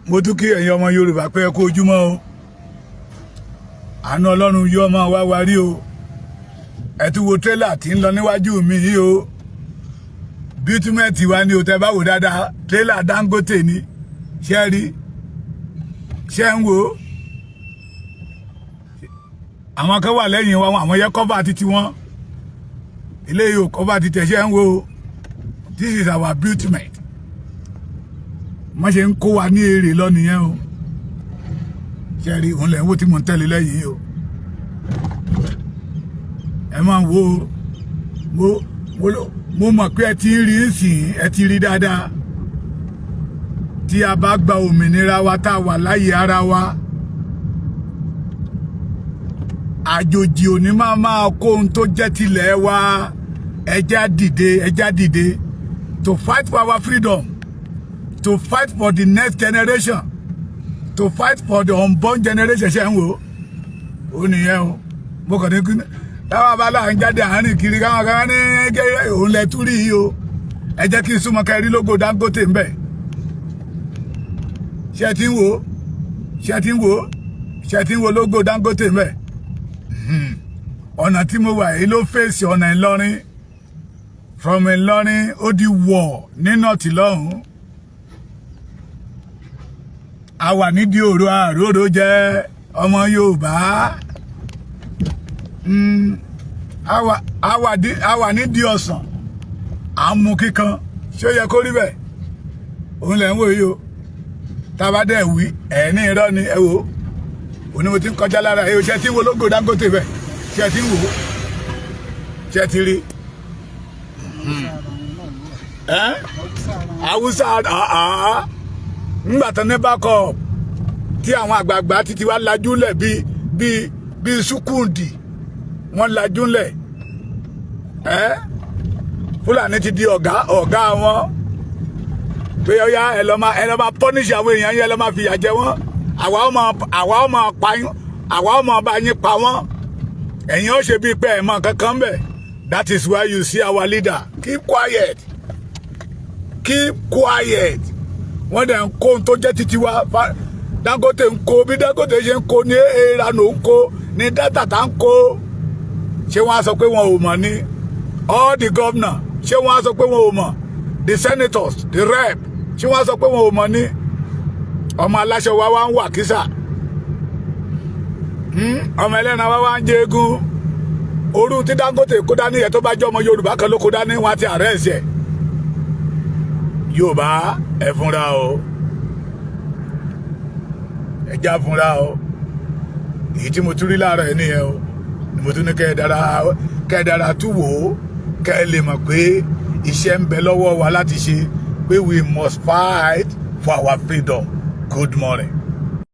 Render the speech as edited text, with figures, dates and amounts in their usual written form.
mo tún kí ẹ̀yin ọmọ Yorùbá pé ẹ kú ojúmọ́ o àánú Ọlọ́run yóò máa wá wa rí o ẹ tún wo tírélà tí ń lọ níwájú mi yìí o bítúmẹ̀tì wa ni o tẹ́ bá wò dáadáa tírélà Dangote ni ṣé rí ṣé ń wò àwọn kan wà lẹ́yìn wa àwọn yẹ kọ́fà títí wọn ilé yìí ò kọ́fà títẹ̀ ṣé ń wò this is our bítúmẹ̀tì wọ́n ṣe ń kó wa ní èrè lọ nìyẹn o ṣe rí òun lẹ̀ ń wò tí mo ń tẹ̀lé lẹ́yìn o ẹ máa wo mo mọ̀ pé ẹ ti rí nsìn ẹ ti rí dáadáa tí a bá gba òmìnira wa tá a wà láyé ara wa àjòjì òní máa kó ohun tó jẹ́ tilẹ̀ wa ẹjá dìde to fight for our freedom. To fight for the next generation, to fight for the unborn generation ṣe ń wò ó nìyẹn o mo kàn ní kí táwọn abala ń jáde àárín kiri káwọn kan ní gẹ́gẹ́ òun lẹ túrí yìí o ẹ jẹ́ kí n súnmọ́ ká rí lógo Dangote ń bẹ̀ ṣe ti ń wo lógo Dangote ń bẹ̀ ọ̀nà tí mo wà yìí ló fèsì ọ̀nà Ìlọrin from Ìlọrin ó di wọ̀ ní nọ́ọ̀tì lọ́hùn-ún. A wà nídìí òru àròrò jẹ́ ọmọ Yorùbá a wà nídìí ọ̀sán à ń mu kíkan ṣé ó yẹ kó rí bẹ́ẹ̀ òun lẹ̀ ń wò yìí o tábà dẹ̀ wí ẹ̀ ní irọ́ ni ẹ wò ó ní mo ti ń kọjá lára ẹ o ṣe ti ń wo lógo Dangote bẹ́ẹ̀ ṣe ti ń wò ó ṣe ti rí Haúsá ńgbà tán ní bákọ̀ tí àwọn àgbààgbà títí wá lajúlẹ̀ bí sùkúndì wọ́n lajúlẹ̀ Fúlàní ti di ọ̀gá wọn pé ọyá ẹ lọ máa pọ́níṣì àwọn èèyàn yẹn ẹ lọ máa fìyà jẹ wọ́n àwa ọmọ bá yín pa wọ́n ẹ̀yin ó ṣe bíi pé ẹ̀ mọ̀ kankan bẹ̀. That is why you see our leader keep quiet wọ́n dẹ̀ ń kó ohun tó jẹ́ títí wa Dangote ń kó bí Dangote ṣe ń kó ní ìranù ń kó ní dátà tá ń kó ṣé wọ́n á sọ pé wọn ò mọ̀ ní all the governor ṣé wọ́n á sọ pé wọn ò mọ̀ the senators the rep ṣé wọ́n á sọ pé wọn ò mọ̀ ní ọmọ aláṣọ wa wá ń wà kísà ọmọ ẹlẹ́ran wa wá ń jẹ eégún orú tí Dangote kó dání yẹn tó bá jẹ́ ọmọ Yorùbá kan ló kó dání wọn àti ààrẹ ẹ̀sẹ̀ Yorùbá ẹ fúnra o ẹ já fúnra o èyí tí mo tún rí láàárọ̀ ẹ nìyẹn o ni mo tún ní kẹ́ ẹ dára tú wò ó kẹ́ ẹ lè mọ̀ pé iṣẹ́ ń bẹ lọ́wọ́ wa láti ṣe pé we must fight for our freedom. Good morning.